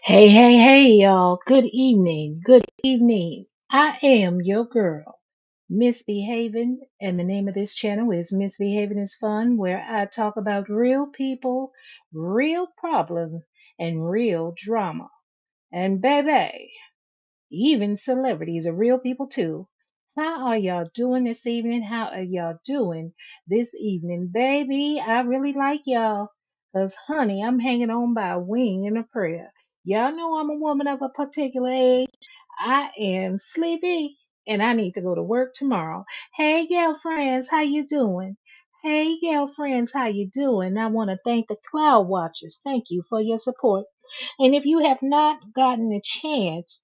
Hey, hey, hey, y'all. Good evening. Good evening. I am your girl, Misbehaving, and the name of this channel is Misbehaving is Fun, where I talk about real people, real problems, and real drama. And baby, even celebrities are real people too. How are y'all doing this evening? How are y'all doing this evening? Baby, I really like y'all. Because, honey, I'm hanging on by a wing and a prayer. Y'all know I'm a woman of a particular age. I am sleepy and I need to go to work tomorrow. Hey, girlfriends, how you doing? Hey, girlfriends, how you doing? I want to thank the Cloud Watchers. Thank you for your support. And if you have not gotten a chance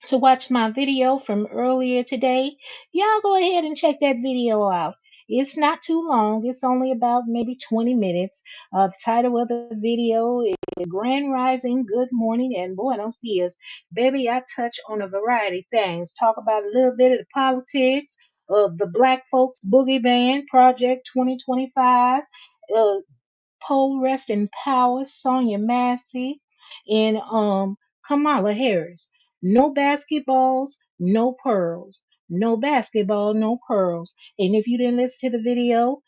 to watch my video from earlier today, y'all go ahead and check that video out. It's not too long. It's only about maybe 20 minutes. The title of the video is Grand Rising, Good Morning, and Buenos Dias. Baby, I touch on a variety of things. Talk about a little bit of the politics of the Black Folks Boogeyman Project 2025. Poe Rest in Power, Sonia Massey, and Kamala Harris. No basketballs, no pearls. No basketball, no pearls. And if you didn't listen to the video,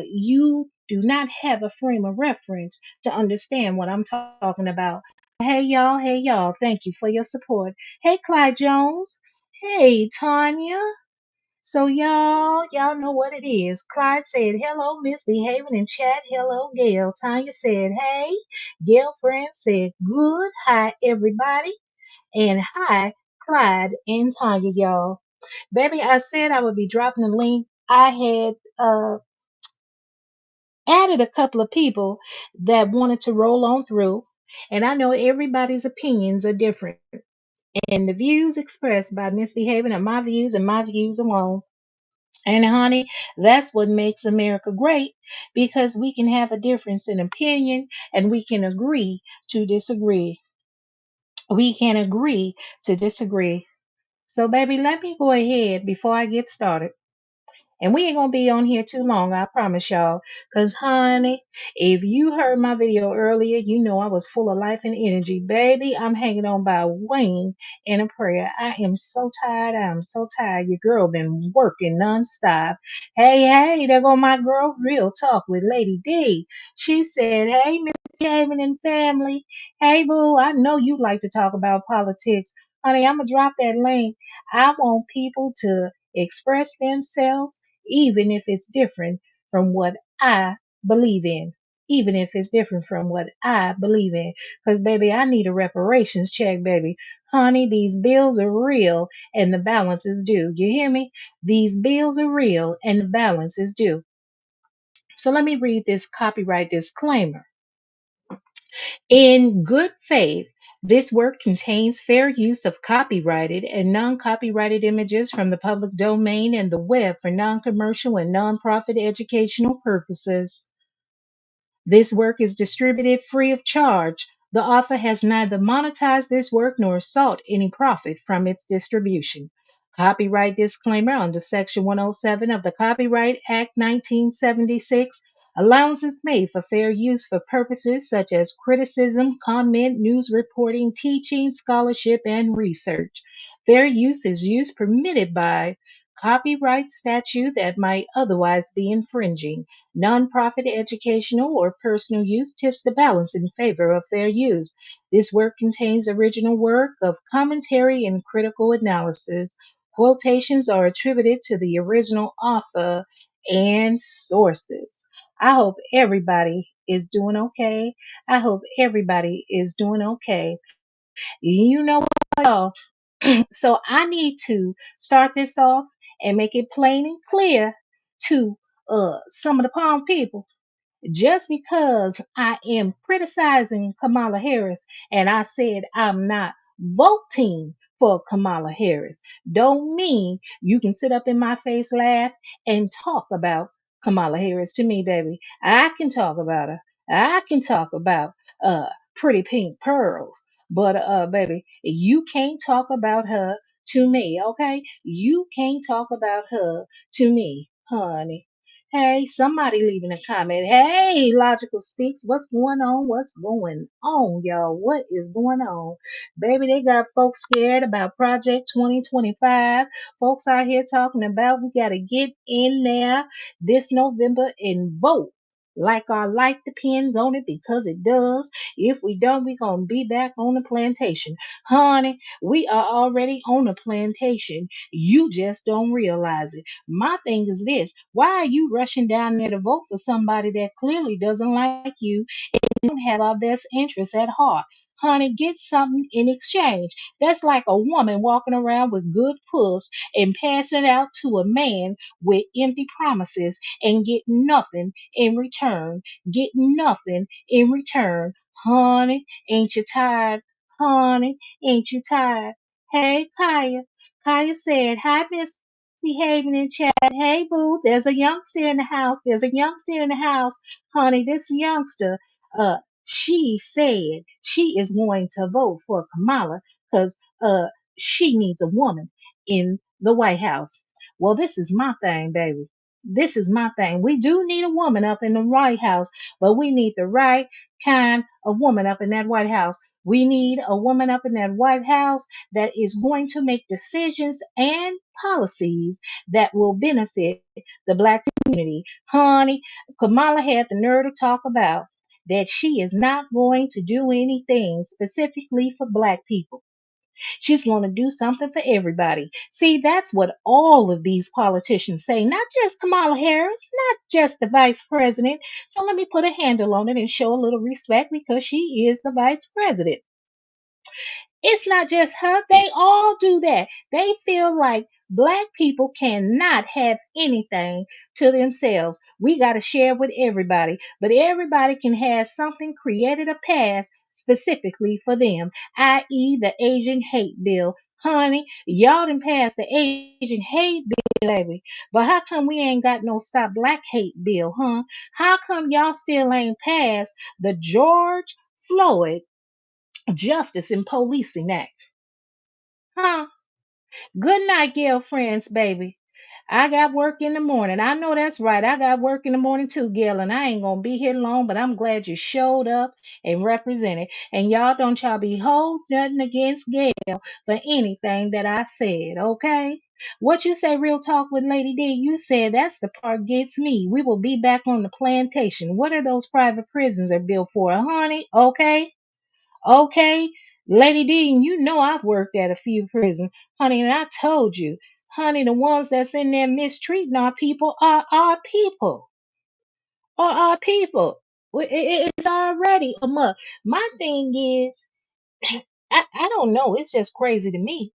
you do not have a frame of reference to understand what I'm talking about. Hey y'all, hey y'all. Thank you for your support. Hey Clyde Jones. Hey Tanya. So y'all know what it is. Clyde said, hello, misbehaving in chat. Hello, Gail. Tanya said, hey. Girlfriend said, good. Hi, everybody. And hi, Clyde and Tanya, y'all. Baby, I said I would be dropping a link. I had added a couple of people that wanted to roll on through. And I know everybody's opinions are different. And the views expressed by misbehaving are my views and my views alone. And honey, that's what makes America great because we can have a difference in opinion and we can agree to disagree. We can agree to disagree. So, baby, let me go ahead before I get started. And we ain't gonna be on here too long, I promise y'all. Cause honey, if you heard my video earlier, you know I was full of life and energy. Baby, I'm hanging on by a wing and a prayer. I am so tired. I am so tired. Your girl been working nonstop. Hey, there go my girl, Real Talk with Lady D. She said, hey, Miss Haven and family. Hey, boo, I know you like to talk about politics. Honey, I'm gonna drop that link. I want people to express themselves even if it's different from what I believe in. Even if it's different from what I believe in. Because, baby, I need a reparations check, baby. Honey, these bills are real and the balance is due. You hear me? These bills are real and the balance is due. So let me read this copyright disclaimer. In good faith, this work contains fair use of copyrighted and non copyrighted images from the public domain and the web for non commercial and non profit educational purposes. This work is distributed free of charge. The author has neither monetized this work nor sought any profit from its distribution. Copyright disclaimer under Section 107 of the Copyright Act 1976. Allowance is made for fair use for purposes such as criticism, comment, news reporting, teaching, scholarship, and research. Fair use is use permitted by copyright statute that might otherwise be infringing. Nonprofit educational or personal use tips the balance in favor of fair use. This work contains original work of commentary and critical analysis. Quotations are attributed to the original author and sources. I hope everybody is doing okay. I hope everybody is doing okay. You know what, y'all? So I need to start this off and make it plain and clear to some of the palm people just because I am criticizing Kamala Harris and I said I'm not voting for Kamala Harris, don't mean you can sit up in my face, laugh, and talk about Kamala Harris to me, baby. I can talk about her. I can talk about uh pretty pink pearls. But baby, you can't talk about her to me, okay? You can't talk about her to me, honey. Hey, somebody leaving a comment. Hey, Logical Speaks, what's going on? What's going on, y'all? What is going on? Baby, they got folks scared about Project 2025. Folks out here talking about we got to get in there this November and vote. Like our life depends on it because it does. If we don't, we going to be back on the plantation. Honey, we are already on the plantation. You just don't realize it. My thing is this: why are you rushing down there to vote for somebody that clearly doesn't like you and don't have our best interests at heart? Honey, get something in exchange. That's like a woman walking around with good puss and passing it out to a man with empty promises and get nothing in return. Get nothing in return. Honey, ain't you tired? Honey, ain't you tired? Hey, Kaya. Kaya said, hi, Miss Behaving in chat. Hey, boo, there's a youngster in the house. There's a youngster in the house. Honey, this youngster, uh, she said she is going to vote for Kamala because she needs a woman in the White House. Well, this is my thing, baby. This is my thing. We do need a woman up in the White House, but we need the right kind of woman up in that White House. We need a woman up in that White House that is going to make decisions and policies that will benefit the black community. Honey, Kamala had the nerve to talk about that she is not going to do anything specifically for black people. She's going to do something for everybody. See, that's what all of these politicians say, not just Kamala Harris, not just the vice president. So let me put a handle on it and show a little respect because she is the vice president. It's not just her, they all do that. They feel like black people cannot have anything to themselves. We got to share with everybody, but everybody can have something created or passed specifically for them, i.e., the Asian hate bill. Honey, y'all done passed the Asian hate bill, baby. But how come we ain't got no stop black hate bill, huh? How come y'all still ain't passed the George Floyd Justice and Policing Act? Huh? Good night, girlfriends, baby. I got work in the morning. I know that's right. I got work in the morning too, Gail, and I ain't gonna be here long, but I'm glad you showed up and represented. And y'all be hold nothing against Gail for anything that I said, okay? What you say, real talk with Lady D? You said that's the part gets me. We will be back on the plantation. What are those private prisons are built for, honey? Okay? Okay, Lady Dean, you know I've worked at a few prisons, honey, and I told you, honey, the ones that's in there mistreating our people are our people. Are our people. It's already a must. My thing is, I don't know. It's just crazy to me.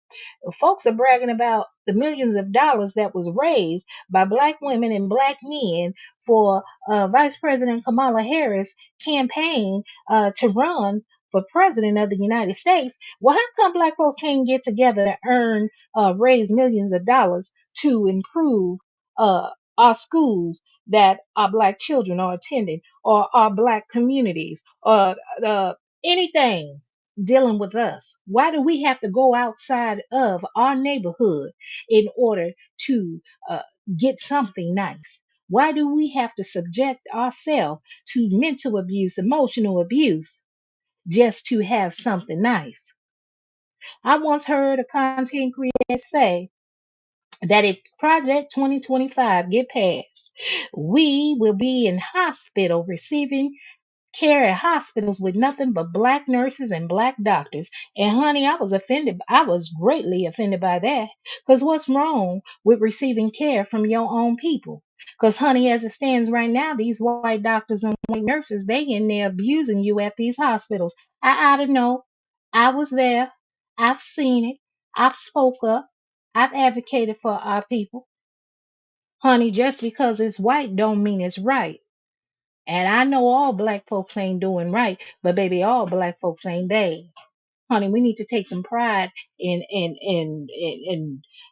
Folks are bragging about the millions of dollars that was raised by black women and black men for Vice President Kamala Harris campaign to run for president of the United States. Well, how come black folks can't get together and raise millions of dollars to improve uh, our schools that our black children are attending, or our black communities, or anything dealing with us? Why do we have to go outside of our neighborhood in order to get something nice? Why do we have to subject ourselves to mental abuse, emotional abuse, just to have something nice? I once heard a content creator say that if Project 2025 get passed, we will be in hospital receiving care at hospitals with nothing but black nurses and black doctors. And honey, I was offended. I was greatly offended by that. Because what's wrong with receiving care from your own people? Because honey, as it stands right now, these white doctors and white nurses, they in there abusing you at these hospitals. I ought to know. I was there. I've seen it. I've spoke up. I've advocated for our people. Honey, just because it's white don't mean it's right. And I know all black folks ain't doing right, but baby, all black folks ain't bad. Honey, we need to take some pride in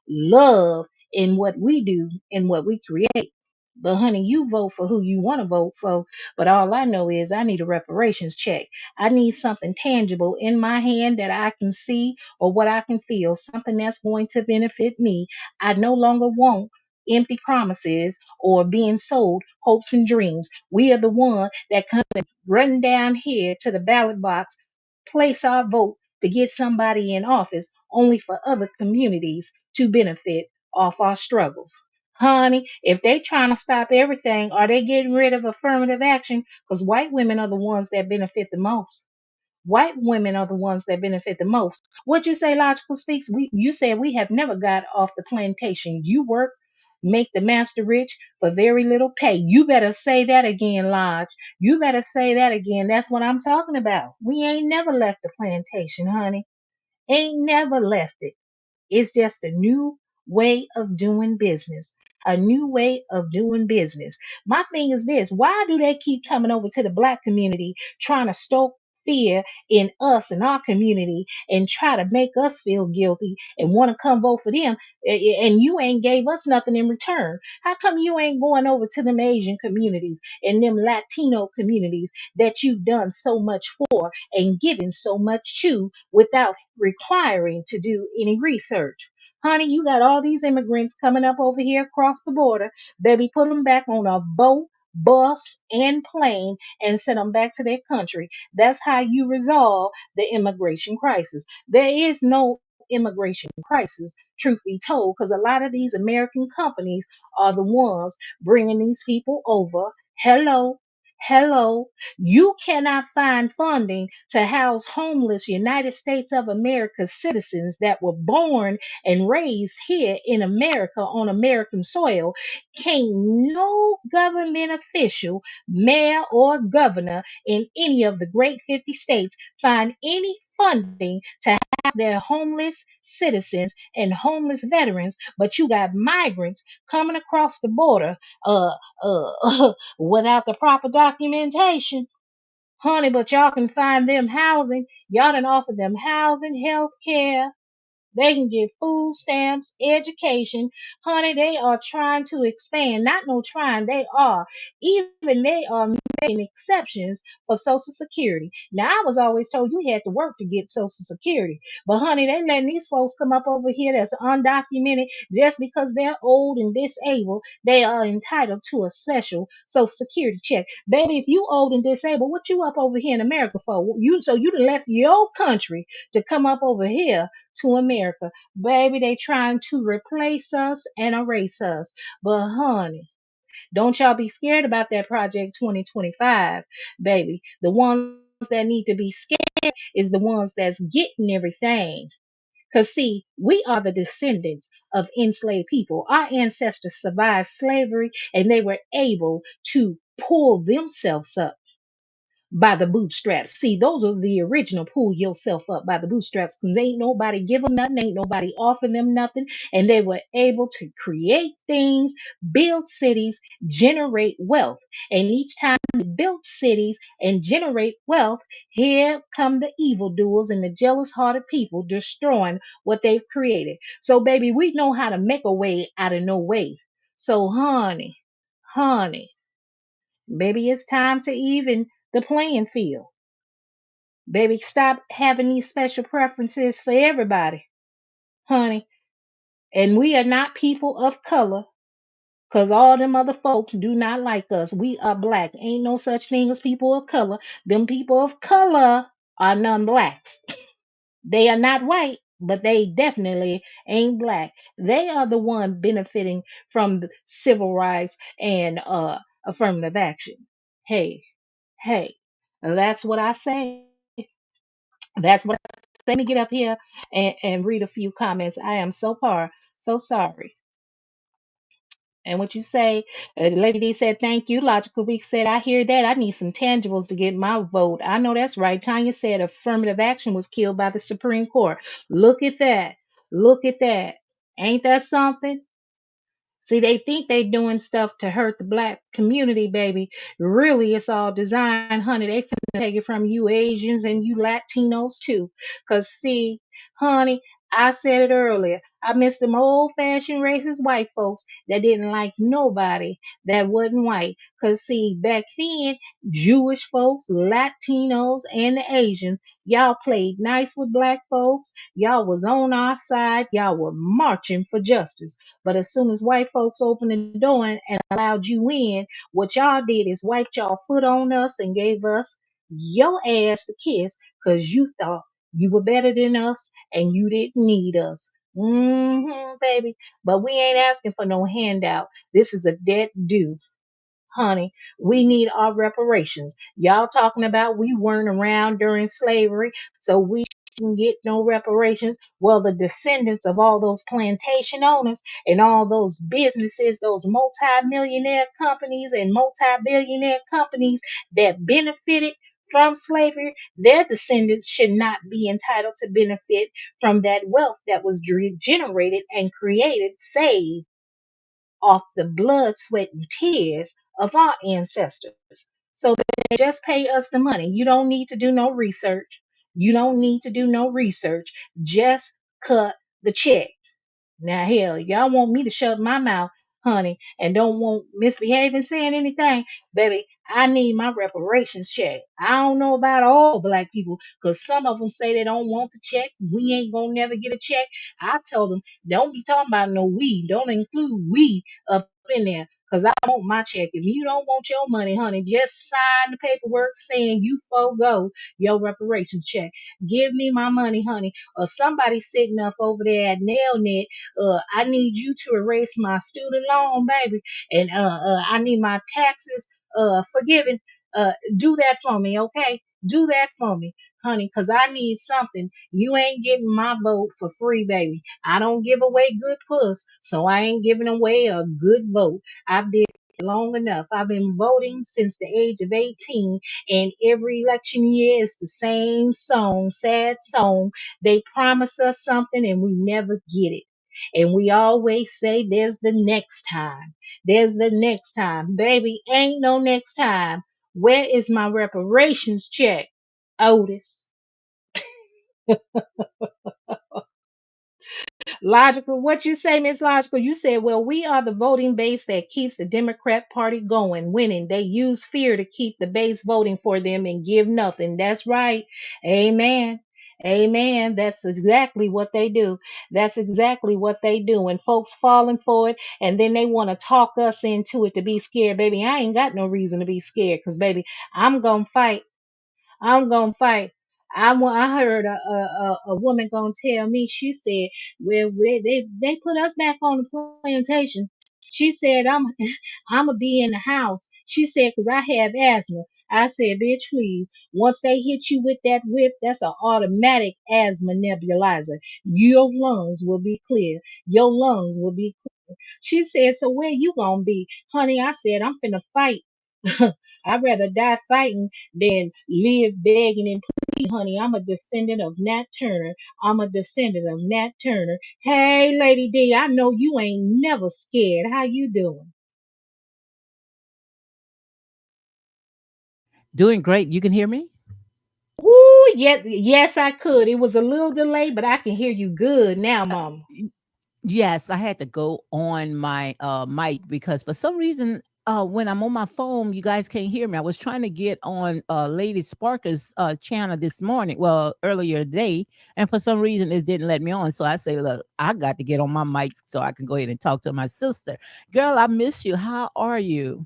love in what we do and what we create. But honey, you vote for who you want to vote for. But all I know is I need a reparations check. I need something tangible in my hand that I can see or what I can feel, something that's going to benefit me. I no longer want empty promises or being sold hopes and dreams. We are the one that come and run down here to the ballot box, place our vote to get somebody in office only for other communities to benefit off our struggles. Honey, if they trying to stop everything, are they getting rid of affirmative action? Because white women are the ones that benefit the most. White women are the ones that benefit the most. What you say, Logical Speaks? You said we have never got off the plantation. You work, make the master rich for very little pay. You better say that again, Lodge. You better say that again. That's what I'm talking about. We ain't never left the plantation, honey. Ain't never left it. It's just a new way of doing business. A new way of doing business. My thing is this: why do they keep coming over to the black community trying to stoke fear in us and our community and try to make us feel guilty and want to come vote for them? And you ain't gave us nothing in return. How come you ain't going over to them Asian communities and them Latino communities that you've done so much for and given so much to without requiring to do any research? Honey, you got all these immigrants coming up over here across the border. Baby, put them back on a boat, bus, and plane and send them back to their country. That's how you resolve the immigration crisis. There is no immigration crisis, truth be told, because a lot of these American companies are the ones bringing these people over. Hello. Hello, you cannot find funding to house homeless United States of America citizens that were born and raised here in America on American soil. Can't no government official, mayor, or governor in any of the great 50 states find any funding to house their homeless citizens and homeless veterans, but you got migrants coming across the border uh without the proper documentation. Honey, but y'all can find them housing. Y'all done offer them housing, health care, they can get food stamps, education. Honey, they are trying to expand. Not no trying, they are. Even they are making exceptions for Social Security. Now, I was always told you had to work to get Social Security. But honey, they letting these folks come up over here that's undocumented just because they're old and disabled. They are entitled to a special Social Security check. Baby, if you old and disabled, what you up over here in America for? You done left your country to come up over here to America. Baby, they trying to replace us and erase us. But honey, don't y'all be scared about that Project 2025, baby. The ones that need to be scared is the ones that's getting everything. Because, see, we are the descendants of enslaved people. Our ancestors survived slavery and they were able to pull themselves up by the bootstraps. See, those are the original pull yourself up by the bootstraps because ain't nobody give them nothing, ain't nobody offer them nothing, and they were able to create things, build cities, generate wealth. And each time they built cities and generate wealth, here come the evildoers and the jealous hearted people destroying what they've created. So, baby, we know how to make a way out of no way. So, honey, maybe it's time to even the playing field. Baby, stop having these special preferences for everybody, honey. And we are not people of color because all them other folks do not like us. We are black. Ain't no such thing as people of color. Them people of color are non blacks. They are not white, but they definitely ain't black. They are the one benefiting from the civil rights and affirmative action. Hey, hey, that's what I say. That's what I say. Let me get up here and read a few comments. I am so sorry. And what you say, Lady D said, thank you. Logical Week said, I hear that. I need some tangibles to get my vote. I know that's right. Tanya said affirmative action was killed by the Supreme Court. Look at that. Look at that. Ain't that something? See, they think they doing stuff to hurt the black community, baby. Really, it's all designed, honey. They finna take it from you Asians and you Latinos too. Cause see, honey, I said it earlier. I miss them old-fashioned racist white folks that didn't like nobody that wasn't white. Cause see, back then, Jewish folks, Latinos, and the Asians, y'all played nice with black folks. Y'all was on our side. Y'all were marching for justice. But as soon as white folks opened the door and allowed you in, what y'all did is wiped y'all foot on us and gave us your ass to kiss because you thought you were better than us and you didn't need us. Baby. But we ain't asking for no handout. This is a debt due, honey. We need our reparations. Y'all talking about we weren't around during slavery, so we shouldn't get no reparations. Well, the descendants of all those plantation owners and all those businesses, those multi-millionaire companies and multi-billionaire companies that benefited from slavery, their descendants should not be entitled to benefit from that wealth that was generated and created, saved off the blood, sweat, and tears of our ancestors. So they just pay us the money. You don't need to do no research. You don't need to do no research. Just cut the check. Now, hell, y'all want me to shut my mouth, honey, and don't want misbehaving saying anything, baby. I need my reparations check. I don't know about all black people because some of them say they don't want the check. We ain't gonna never get a check. I tell them, don't be talking about no we. Don't include we up in there. because I want my check. If you don't want your money, honey, just sign the paperwork saying you forego your reparations check. Give me my money, honey. Or somebody sitting up over there at NailNet, I need you to erase my student loan, baby, and I need my taxes forgiven. Do that for me, okay? Do that for me, honey, because I need something. You ain't getting my vote for free, baby. I don't give away good puss, so I ain't giving away a good vote. I've been long enough. I've been voting since the age of 18, and every election year is the same song, sad song. They promise us something and we never get it. And we always say there's the next time. There's the next time. Baby, ain't no next time. Where is my reparations check, Otis? Logical. What you say, Miss Logical? You said, well, we are the voting base that keeps the Democrat Party going, winning. They use fear to keep the base voting for them and give nothing. That's right. Amen. Amen. That's exactly what they do. That's exactly what they do. And folks falling for it, and then they want to talk us into it to be scared. Baby, I ain't got no reason to be scared because, baby, I'm going to fight. I'm gonna fight. I heard a woman gonna tell me. She said, "Well, they put us back on the plantation." She said, I'm gonna be in the house." She said, "Cause I have asthma." I said, "Bitch, please. Once they hit you with that whip, that's an automatic asthma nebulizer. Your lungs will be clear. Your lungs will be." She said, "So where you gonna be, honey?" I said, "I'm finna fight." I'd rather die fighting than live begging and pleading, honey. I'm a descendant of Nat Turner. I'm a descendant of Nat Turner. Hey, Lady D, I know you ain't never scared. How you doing? Doing great. You can hear me? Woo, yes, I could. It was a little delay, but I can hear you good now, Mama. Y- Yes, I had to go on my mic because for some reason, when I'm on my phone, you guys can't hear me. I was trying to get on Lady Sparker's channel this morning, well, earlier today, and for some reason it didn't let me on. So I say, look, I got to get on my mic so I can go ahead and talk to my sister. Girl, I miss you. How are you?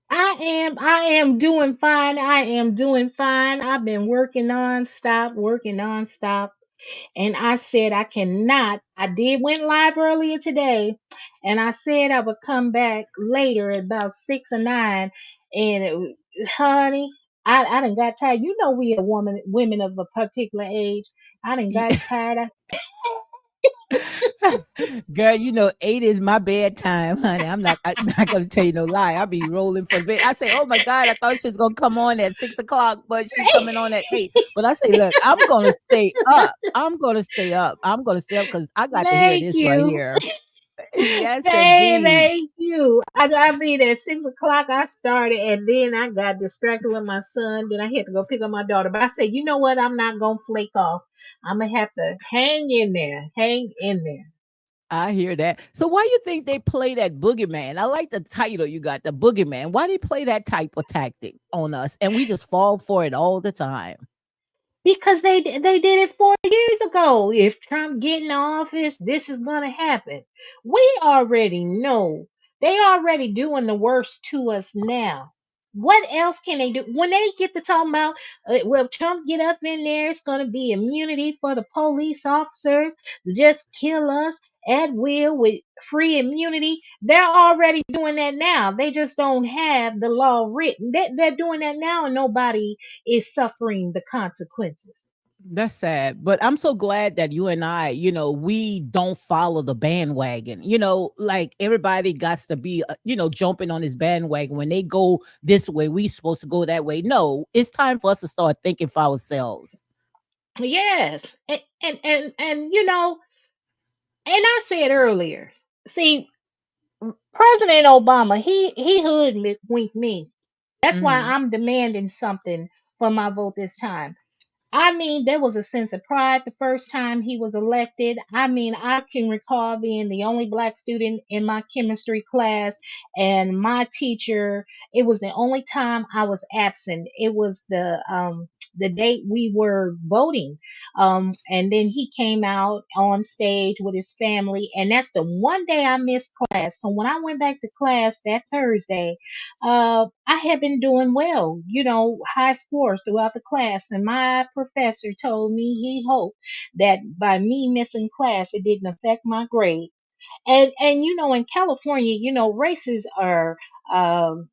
I am doing fine. I am doing fine. I've been working nonstop. And I said I cannot. I did went live earlier today, and I said I would come back later at about 6 or 9. And honey, I done got tired. You know we are women of a particular age. I done got tired. Girl, you know, 8 is my bedtime, honey. I'm not gonna tell you no lie. I'll be rolling from bed. I say, oh my God, I thought she was gonna come on at 6 o'clock, but she coming on at 8. But I say, look, I'm gonna stay up. I'm gonna stay up. I'm gonna stay up because I got to hear Thank this right you. here. Yes, indeed. Thank you. I mean, at 6 o'clock I started, and then I got distracted with my son. Then I had to go pick up my daughter. But I said, you know what? I'm not gonna flake off. I'm gonna have to hang in there. Hang in there. I hear that. So why you think they play that boogeyman? I like the title you got, the boogeyman. Why they play that type of tactic on us and we just fall for it all the time? Because they did it 4 years ago. If Trump get in office, this is gonna happen. We already know. They already doing the worst to us now. What else can they do when they get to talking about? Well, Trump get up in there, it's gonna be immunity for the police officers to just kill us at will with free immunity. They're already doing that now. They just don't have the law written. They're doing that now, and nobody is suffering the consequences. That's sad, but I'm so glad that you and I, we don't follow the bandwagon. Like everybody got to be, jumping on this bandwagon. When they go this way, we supposed to go that way. No, it's time for us to start thinking for ourselves. Yes, and and I said earlier, see, President Obama, he hoodwinked me. That's why Hmm. I'm demanding something for my vote this time. I mean, there was a sense of pride the first time he was elected. I mean, I can recall being the only black student in my chemistry class, and my teacher, it was the only time I was absent. It was the the date we were voting. And then he came out on stage with his family, and that's the one day I missed class. So when I went back to class that Thursday, I had been doing well, high scores throughout the class. And my professor told me he hoped that by me missing class, it didn't affect my grade. And in California, races are um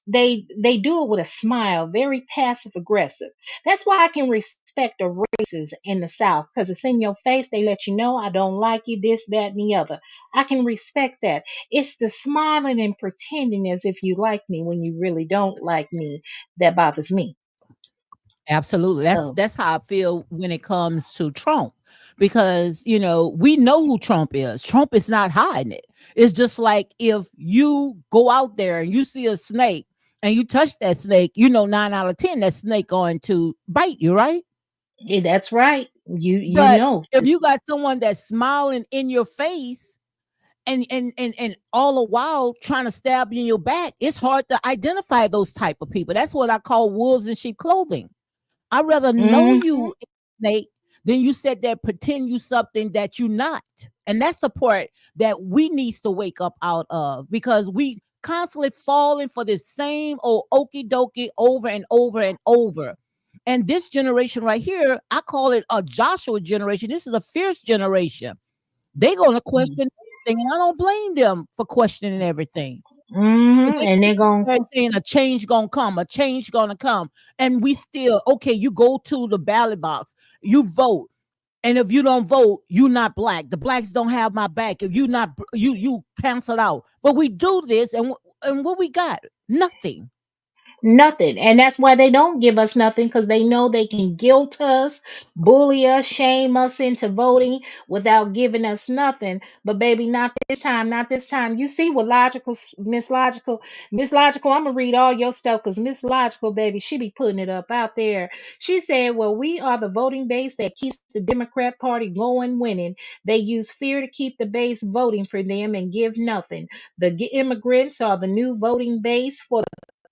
they do it with a smile, very passive aggressive. That's why I can respect the races in the South, because it's in your face. They let you know I don't like you, this, that, and the other. I can respect that. It's the smiling and pretending as if you like me when you really don't like me that bothers me. Absolutely. That's So that's how I feel when it comes to Trump. Because, we know who Trump is. Trump is not hiding it. It's just like if you go out there and you see a snake and you touch that snake, 9 out of 10, that snake going to bite you, right? yeah, that's right. You But know. if you got someone that's smiling in your face and all the while trying to stab you in your back, it's hard to identify those type of people. That's what I call wolves in sheep clothing. I'd rather know Hmm. you, Nate, than you said that pretend you something that you not. And that's the part that we needs to wake up out of, because we constantly falling for the same old okey dokey over and over and over. And this generation right here, I call it a Joshua generation. This is a fierce generation. They're gonna question everything, and I don't blame them for questioning everything. Hmm. They And they're going keep saying a change gonna come, a change gonna come, and we still okay. You go to the ballot box, you vote, and if you don't vote, you not black. The blacks don't have my back. If you not you cancel out. But we do this, and what we got? Nothing. nothing. And that's why they don't give us nothing, because they know they can guilt us, bully us, shame us into voting without giving us nothing. But baby, not this time, not this time. You see what Miss Logical, I'm gonna read all your stuff, because Miss Logical, baby, she be putting it up out there. She said, well, we are the voting base that keeps the Democrat Party going, winning. They use fear to keep the base voting for them and give nothing. The immigrants are the new voting base for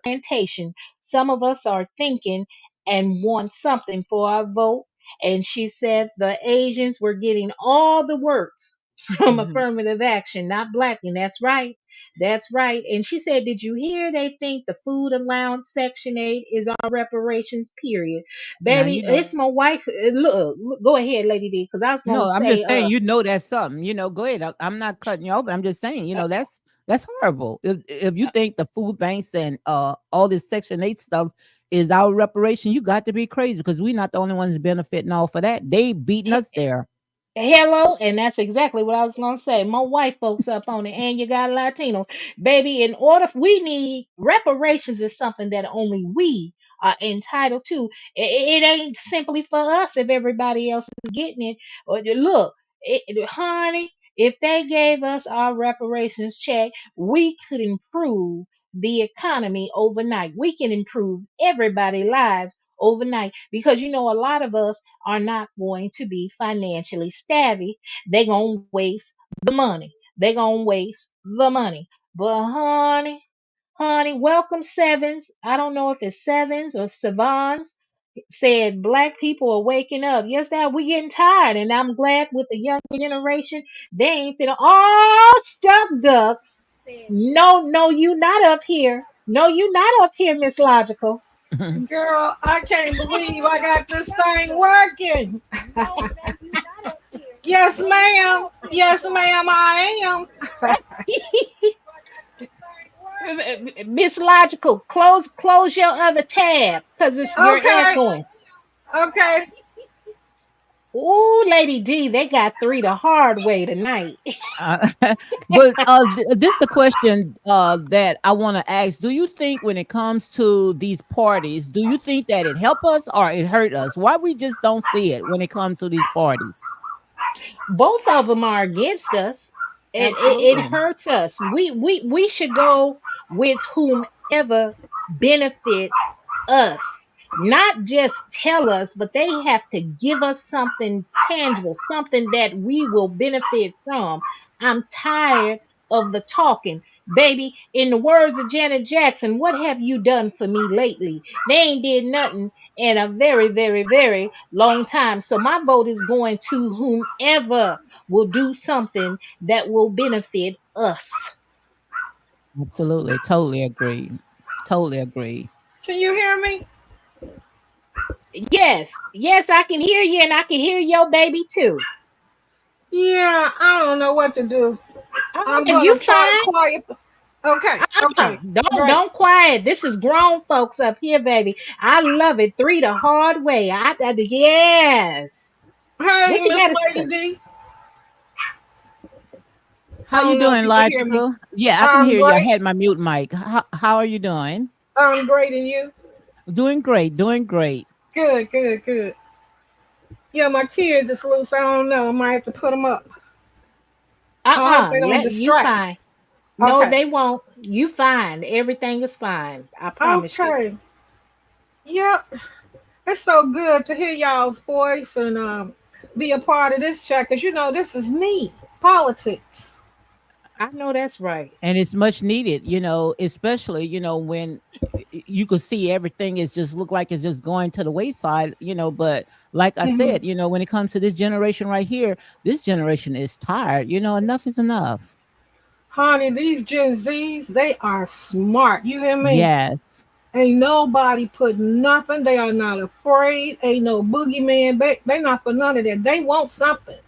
plantation. Some of us are thinking and want something for our vote. And she said the Asians were getting all the works from Mhm. affirmative action, not blacking. That's right. That's right. And she said, did you hear they think the food allowance Section 8 is our reparations, period? Now Baby, it's my wife. Go ahead, Lady D, because I was going No, to I'm say, just saying, that's something. Go ahead. I'm not cutting you off, but I'm just saying, that's horrible. If you think the food banks and all this Section 8 stuff is our reparation, you got to be crazy, because we're not the only ones benefiting off of that. They beating us there. hello, and that's exactly what I was gonna say. More white folks up on it, and you got Latinos, baby. In order, we need reparations is something that only we are entitled to. It ain't simply for us if everybody else is getting it. Or look, honey, if they gave us our reparations check, we could improve the economy overnight. We can improve everybody's lives overnight, because a lot of us are not going to be financially savvy. They're going to waste the money. They're going to waste the money. But honey, welcome sevens. I don't know if it's sevens or savans. Said black people are waking up. Yes, that we getting tired, and I'm glad with the younger generation, they ain't finna all stuck ducks. No, no, you not up here. No, you not up here, Miss Logical. Girl, I can't believe I got this thing working. Yes, ma'am. Yes, ma'am, I am. Miss Logical, close your other tab, because it's you're Okay. echoing. Okay. Ooh, Lady D, they got three the hard way tonight. Uh, but this is the question that I want to ask. Do you think when it comes to these parties, do you think that it help us or it hurt us? Why we just don't see it when it comes to these parties? Both of them are against us. It Absolutely. hurts us. We should go with whomever benefits us. Not just tell us, but they have to give us something tangible, something that we will benefit from. I'm tired of the talking. Baby, in the words of Janet Jackson, what have you done for me lately? They ain't did nothing. in a very, very, very long time. So my vote is going to whomever will do something that will benefit us. Absolutely. Totally agree. Totally agree. Can you hear me? Yes, yes, I can hear you, and I can hear your baby too. Yeah, I don't know what to do. I'm You gonna try to fine? quiet. Okay, okay, great. Don't quiet. This is grown folks up here, baby. I love it. Three the hard way. Yes. Hey, What you Miss gotta Lady say? D. I How you don't know if doing, you can hear me. Logical? Yeah, I can I'm hear you. I great. had my mute mic. How are you doing? I'm great, and you? Doing great. Doing great. Good, good, good. Yeah, my kids is loose. I don't know. I might have to put them up. I hope they don't Let you distract. fine. No, Okay. they won't. You fine. Everything is fine. I promise you. Okay. Yep. It's so good to hear y'all's voice and be a part of this chat because you know this is me, politics. I know that's right. And it's much needed, especially, when you could see everything is just look like it's just going to the wayside, but like I Mhm. said, when it comes to this generation right here, this generation is tired, enough is enough. Honey, these Gen Zs, they are smart. You hear me? Yes. Ain't nobody put nothing. They are not afraid. Ain't no boogeyman. They not for none of that. They want something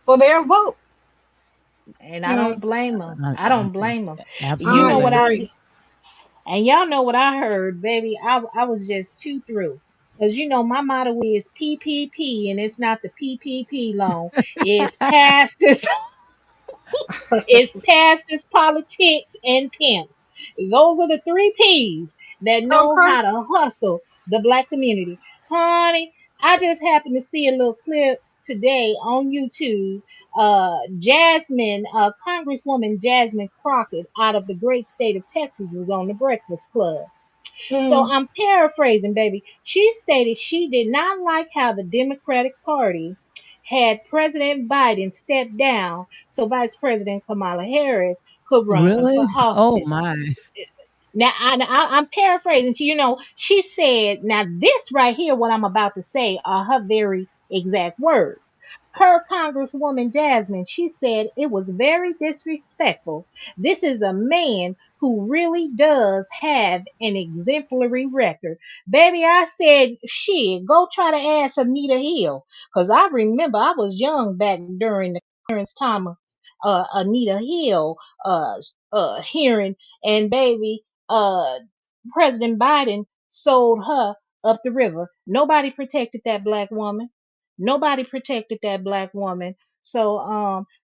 for their vote. And I Yeah, don't blame them. I, I I, don't blame them. You I know what absolutely. agree. and y'all know what I heard, baby. I was just too through. Because my motto is PPP, and it's not the PPP loan. It's pastors, it's pastors, politics, and pimps. Those are the three P's that know Okay. how to hustle the black community. Honey, I just happened to see a little clip today on YouTube. Congresswoman Jasmine Crockett out of the great state of Texas was on the Breakfast Club. So Mm, I'm paraphrasing, baby. She stated she did not like how the Democratic Party had President Biden step down so Vice President Kamala Harris could run for Really? Oh office. my. Now, I'm paraphrasing. She said, now this right here, what I'm about to say, are her very exact words. Per Congresswoman Jasmine, she said it was very disrespectful. This is a man who really does have an exemplary record. Baby, I said, shit, go try to ask Anita Hill. Because I remember I was young back during the clearance time of Anita Hill hearing. And baby, uh President Biden sold her up the river. Nobody protected that black woman. Nobody protected that black woman. So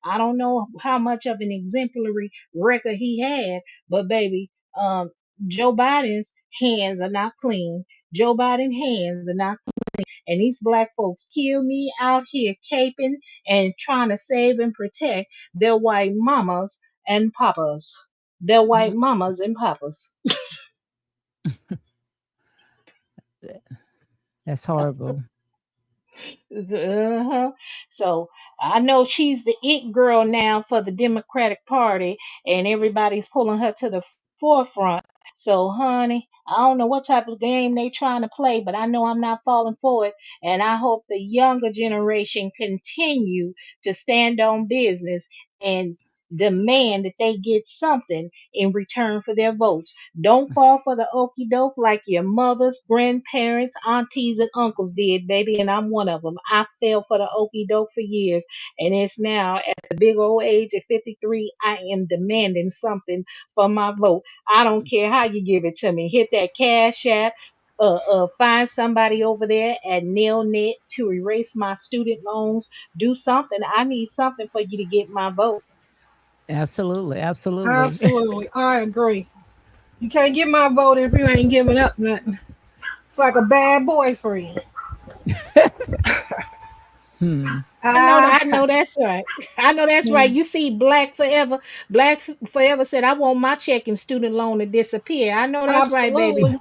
I don't know how much of an exemplary record he had, but baby, Joe Biden's hands are not clean. Joe Biden's hands are not, and these black folks kill me out here caping and trying to save and protect their white mamas and papas. Their white Mm, mamas and papas. that's horrible. Uh-huh. So I know she's the it girl now for the Democratic Party, and everybody's pulling her to the forefront. So, honey, I don't know what type of game they trying to play, but I know I'm not falling for it. And I hope the younger generation continue to stand on business and demand that they get something in return for their votes. Don't fall for the okey doke like your mothers, grandparents, aunties, and uncles did, baby. And I'm one of them. I fell for the okey doke for years. And it's now at the big old age of 53, I am demanding something for my vote. I don't care how you give it to me. Hit that cash app. Find somebody over there at NailNet to erase my student loans. Do something. I need something for you to get my vote. Absolutely. Absolutely. absolutely, I agree. You can't get my vote if you ain't giving up nothing. It's like a bad boyfriend. Hmm. Ah, I know that's right. I know that's right. mm, You see, Black Forever. Black Forever said, "I want my check and student loan to disappear." I know that's right, baby. absolutely.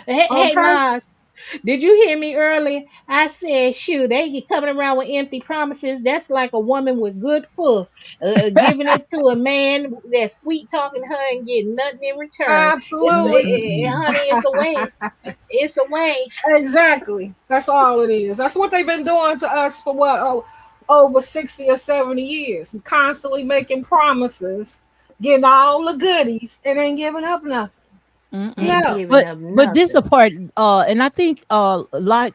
Hey, Okay. Nas. Did you hear me earlier? I said, shoot, they get coming around with empty promises. That's like a woman with good puss, giving it to a man that's sweet talking her and getting nothing in return. Absolutely. Honey, it's a waste. It's a waste. Exactly. That's all it is. That's what they've been doing to us for what, over 60 or 70 years. Constantly making promises, getting all the goodies, and ain't giving up nothing. Ain't No. giving up But this nothing. apart, and I think like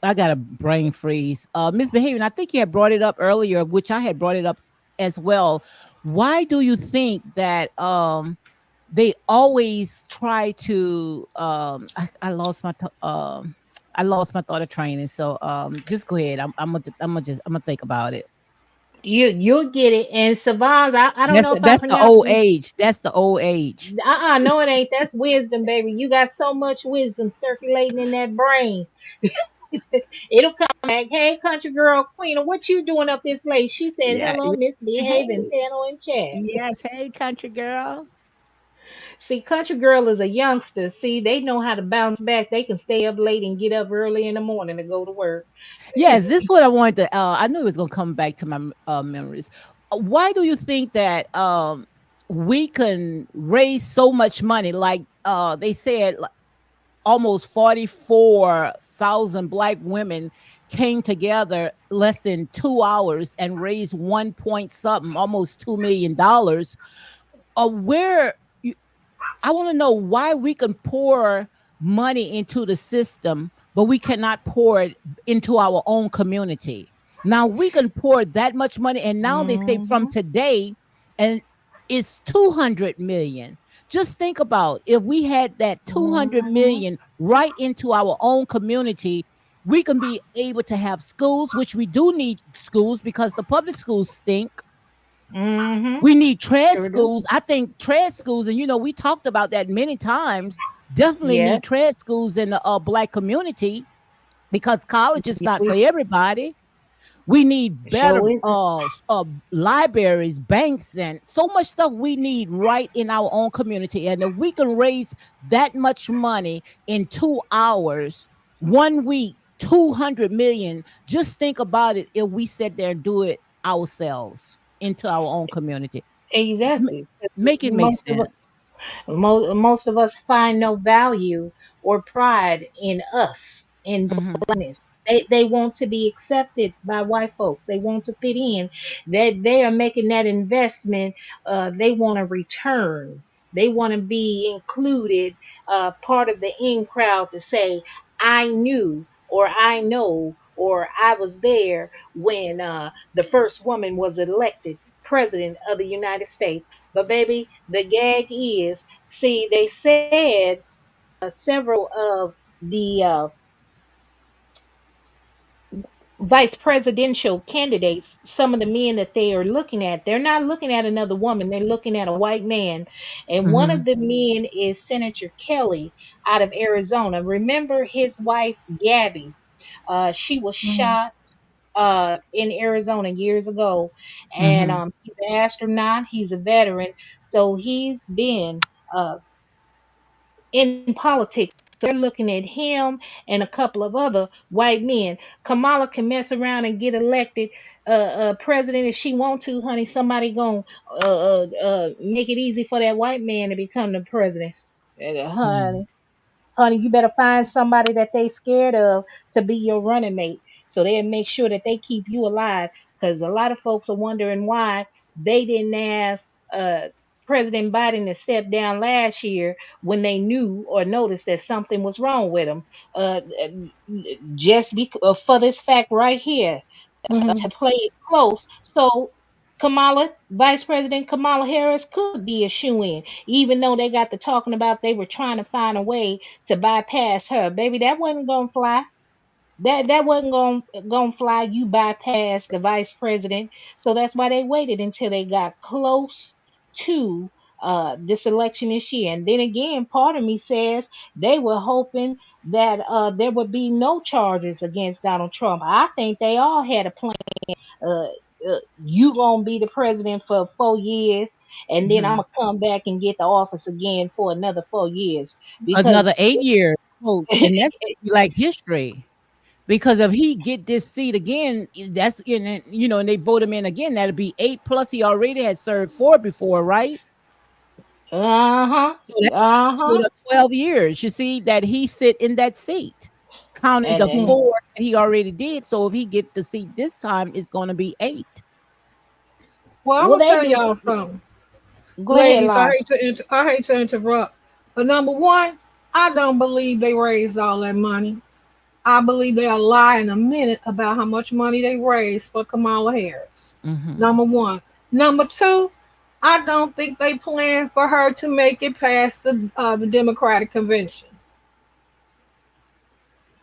I got a brain freeze. Misbehaving. I think you had brought it up earlier, which I had brought it up as well. Why do you think that they always try to I lost my I lost my thought of training. So just go ahead. I'm gonna think about it. You'll get it. And Savans, I don't know if I'm That's the old pronouncing. age. That's the old age. No, it ain't. That's wisdom, baby. You got so much wisdom circulating in that brain. It'll come back. Hey, country girl, Queen, what you doing up this late? She said, Yeah. hello, misbehaving Hey. panel in chat. Yes. Hey, country girl. See, country girl is a youngster. See, they know how to bounce back. They can stay up late and get up early in the morning to go to work. Yes, this is what I wanted to. I knew it was going to come back to my memories. Why do you think that we can raise so much money? Like they said, like, almost 44,000 Black women came together less than 2 hours and raised 1 point something, almost $2 million. Where I want to know why we can pour money into the system, but we cannot pour it into our own community. Now we can pour that much money, and now they say from Hmm. today, and it's 200 million. Just think about if we had that 200 Hmm. million right into our own community, we can be able to have schools, which we do need schools because the public schools stink. Hmm. We need trade Sure do. schools. I think trade schools, and we talked about that many times. Definitely need Yes. trade schools in the Black community because college is Yes, not for we everybody. We need better sure isn't. libraries, banks, and so much stuff we need right in our own community. And if we can raise that much money in 2 hours, 1 week, 200 million, just think about it if we sit there and do it ourselves into our own community. M- Exactly. Make it make Most of sense. most of us find no value or pride in us, in Hmm. blackness. They want to be accepted by white folks. They want to fit in. They are making that investment. They want a return. They want to be included, part of the in crowd to say, I knew, or I know, or I was there when the first woman was elected president of the United States. But baby, the gag is, see, they said several of the vice presidential candidates, some of the men that they are looking at, they're not looking at another woman, they're looking at a white man. And one Hmm. of the men is Senator Kelly out of Arizona. Remember his wife, Gabby? She was Mhm. shot in Arizona years ago. And Hmm. he's an astronaut, he's a veteran. So he's been in politics. They're looking at him and a couple of other white men. Kamala can mess around and get elected president if she want to, honey. Somebody gonna make it easy for that white man to become the president. Hmm. Honey, you better find somebody that they scared of to be your running mate, so they'll make sure that they keep you alive. Because a lot of folks are wondering why they didn't ask President Biden to step down last year when they knew or noticed that something was wrong with him. Uh, uh, for this fact right here, Mhm. to play it close. So Vice President Kamala Harris could be a shoe in, even though they got to talking about they were trying to find a way to bypass her. Baby, that wasn't gonna fly. That wasn't gonna fly. You bypass the vice president. So that's why they waited until they got close to this election this year. And then again, part of me says they were hoping that there would be no charges against Donald Trump. I think they all had a plan. You gonna be the president for 4 years, and then I'm Mhm. gonna come back and get the office again for another 4 years because Another 8 years. Oh, and that's like history. Because if he get this seat again, that's in it, and they vote him in again, that'll be 8 plus he already had served 4 before, right? uh-huh, So that's uh-huh, 12 years. You see that he sit in that seat, counting the and 4 that he already did. So if he get the seat this time, it's going to be 8. Well, I'm well gonna they tell do. y'all something, Go ahead, ladies. Lar. I hate to interrupt, but number one, I don't believe they raised all that money. I believe they'll lie in a minute about how much money they raised for Kamala Harris. Mm-hmm. Number one. Number two, I don't think they plan for her to make it past the Democratic convention.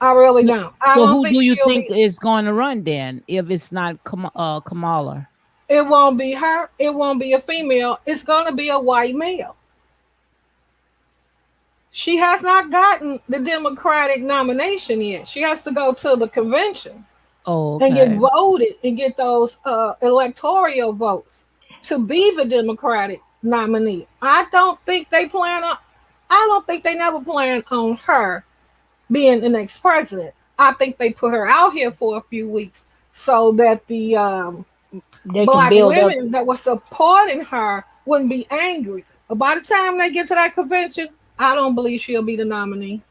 I really So, don't. I so don't who think do you she'll think be. is going to run then if it's not Kamala? It won't be her. It won't be a female. It's going to be a white male. She has not gotten the Democratic nomination yet. She has to go to the convention Oh, and get okay. voted and get those electoral votes to be the Democratic nominee. I don't think they plan on. I don't think they never plan on her being the next president. I think they put her out here for a few weeks so that the They can black build up. women that were supporting her wouldn't be angry. But by the time they get to that convention, I don't believe she'll be the nominee.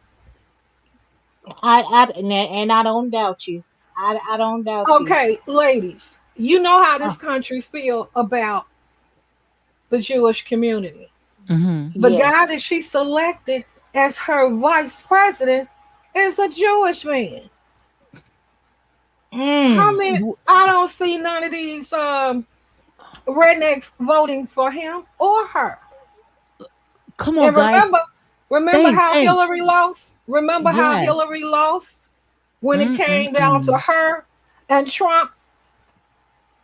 And I don't doubt you. I don't doubt you. Okay, ladies, you know how Uh, this country feel about the Jewish community. Mm-hmm. The guy yes. that she selected as her vice president is a Jewish man. How Mm. many? I don't see none of these rednecks voting for him or her. Come on, And guys. remember Think, how think. Hillary lost? Remember how Yes. Hillary lost when it came down to Mm-mm-mm. her and Trump?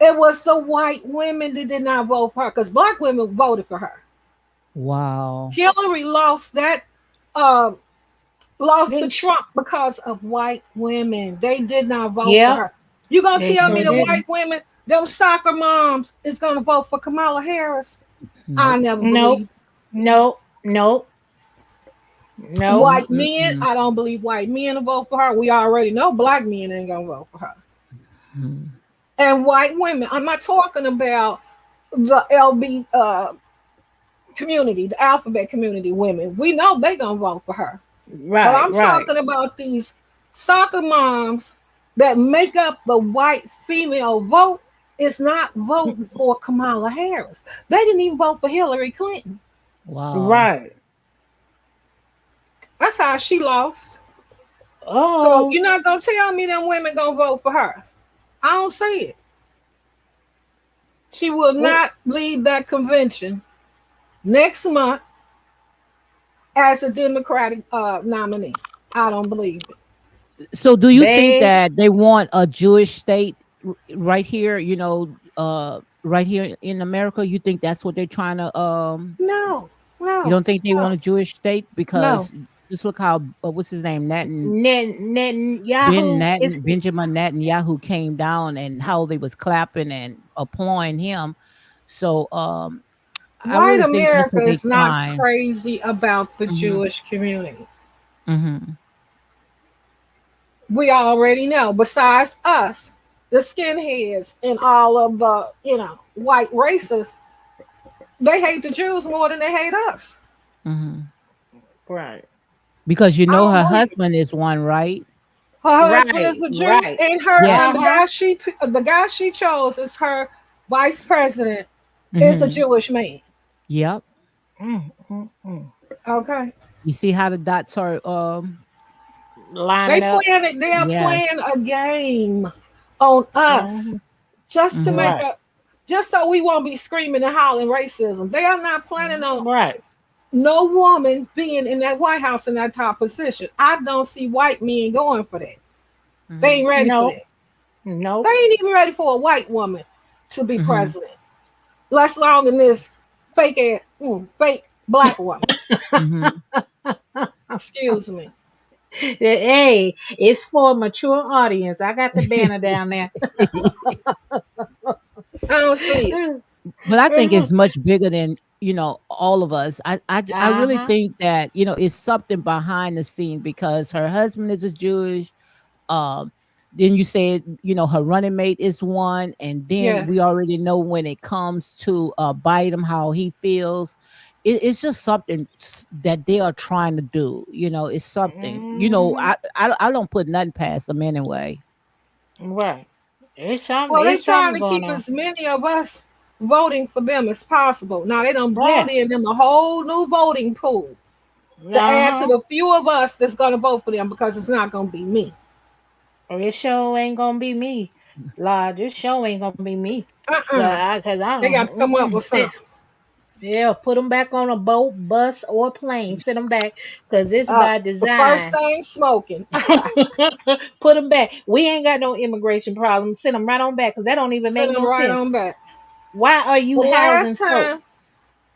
It was the white women that did not vote for her because black women voted for her. Wow. Hillary lost that uh, lost to They, Trump because of white women. They did not vote for yep, her. You gonna they tell me sure the didn't. white women, them soccer moms, is gonna vote for Kamala Harris? I Nope. never Nope, believe. nope, nope, nope. White men, Mm-mm-mm. I don't believe white men will vote for her. We already know black men ain't gonna vote for her. Mm. And white women, I'm not talking about the LB community, the alphabet community women. We know they gonna vote for her. But Right, I'm right. talking about these soccer moms that make up the white female vote is not voting for Kamala Harris. They didn't even vote for Hillary Clinton. Wow. Right. That's how she lost. So Oh, you're not gonna tell me them women gonna vote for her. I don't see it. She will well, not leave that convention next month as a Democratic nominee. I don't believe it. So do you think babe. that they want a Jewish state right here, right here in America? You think that's what they're trying to No, you no, don't think they want no, a Jewish state? no. Because just look how what's his name? Netanyahu is Benjamin Netanyahu came down and how they was clapping and applauding him. So I White really think that's America what they is not trying. crazy about the Mhm. Jewish community. Mhm. We already know. Besides us, the skinheads and all of the white races, they hate the Jews more than they hate us. Mhm. right. Because I don't her believe it. husband is one, right? Her husband is Right, a Jew, right. and her Yeah. and Uh-huh. the guy she chose as her vice president is a Mhm. Jewish man. Yep. Mm, mm, mm. Okay, You see how the dots are they Lining up. plan it. They are yes. playing a game on Hmm. us just to Mhm. make Right, up, just so we won't be screaming and hollering racism. They are not planning on right. no woman being in that White House in that top position. I don't see white men going for that. They Mhm. ain't ready for Nope, that. They nope. ain't even ready for a white woman to be Mhm. president. Less long than this fake black woman. Mhm. Excuse me. Hey, it's for a mature audience. I got the banner down there. I don't see it. Well, I think it's much bigger than, all of us. I really Uh-huh. think that, it's something behind the scene because her husband is a Jewish. Um, then you said, her running mate is one, and then we Yes. already know when it comes to Biden how he feels. It's just something that they are trying to do. It's something. Hmm. I don't put nothing past them anyway. Right. Well, they It's trying something to going keep on. as many of us voting for them as possible. Now they done Yeah. brought in them a whole new voting pool to add to Uh-huh. the few of us that's gonna vote for them because it's not gonna be me. This show ain't gonna be me. Lord, this show ain't gonna be me. Uh-uh. Cause I They got to come up with sit. something. Yeah, put them back on a boat, bus, or plane. Sit them back, cause it's by The first design. thing smoking. Put them back. We ain't got no immigration problems. Send them right on back, cause that don't even make Send them no right sense. on back. Why are The you housing last time folks?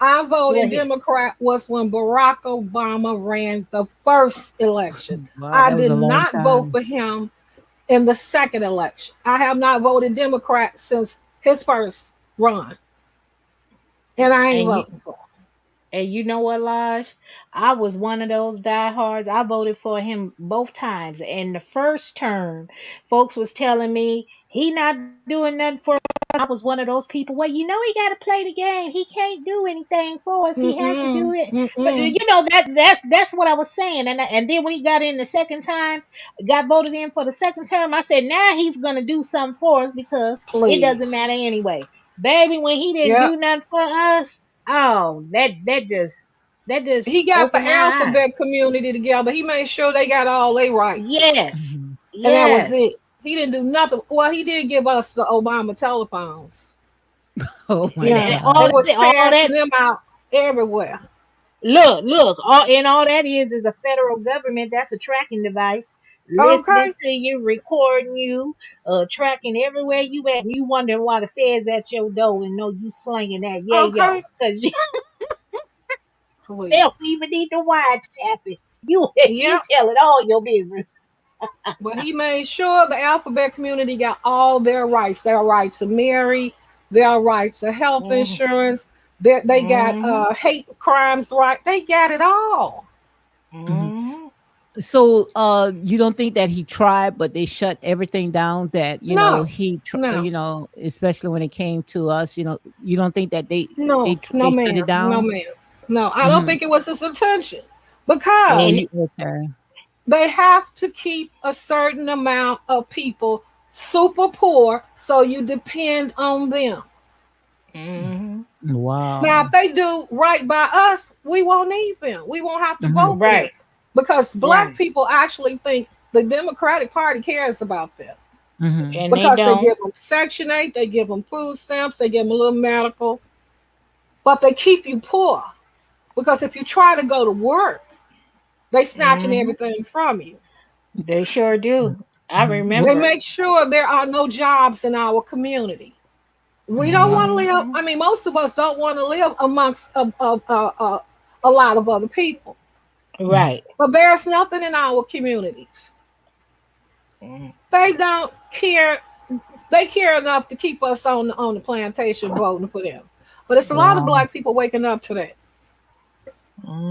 I Go voted ahead. Democrat was when Barack Obama ran the first election. Wow, I that was did a long not vote time. for him in the second election. I have not voted Democrat since his first run, and I ain't And you voting for him. And you know what, Lodge? I was one of those diehards. I voted for him both times. And the first term, folks was telling me he not doing nothing for us. I was one of those people. Well, he got to play the game. He can't do anything for us. He has to do Mm-mm, it. But mm-mm. that's what I was saying. And then when he got in the second time, got voted in for the second term, I said now he's gonna do something for us because it doesn't Please. matter anyway. Baby, when he didn't Yep. do nothing for us, oh, that just He got the opened my eyes. alphabet community together. He made sure they got all their rights, Yes, Mhm. and that was yes. it. He didn't do nothing. Well, he did give us the Obama telephones. Oh my Yeah, And they God. was all passing that. them out everywhere. Look. All that is a federal government. That's a tracking device, listening Okay, to you, recording you, tracking everywhere you at. You wondering why the feds at your door and know you slinging that okay. yayo because they don't Please. even need to wiretap it. You you Yep. telling all your business. But he made sure the alphabet community got all their rights to marry, their rights to health Hmm. insurance. They got Hmm. hate crimes right. They got it all. Mhm. Hmm. So, you don't think that he tried, but they shut everything down? That No, no, especially when it came to us. You don't think that no, no, they shut it ma'am, no, down? ma'am, no. I don't Hmm. think it was his intention Oh, And because okay. they have to keep a certain amount of people super poor, so you depend on them. hmm. Now, if Wow. they do right by us, we won't need them. We won't have to Hmm. vote for them Right, because black right. people actually think the Democratic Party cares about them Hmm. And they because they don't. give them Section 8, they give them food stamps, they give them a little medical, but they keep you poor because if you try to go to work, they snatching Hmm. everything from you. They sure do. I They Hmm. remember. make sure there are no jobs in our community. We don't want to live. Hmm. I mean, most of us don't want to live amongst a lot of other people. Hmm. Right. But there's nothing in our communities. Mm-hmm. They don't care. They care enough to keep us on the plantation voting for them. But it's a lot of Wow. black people waking up to that.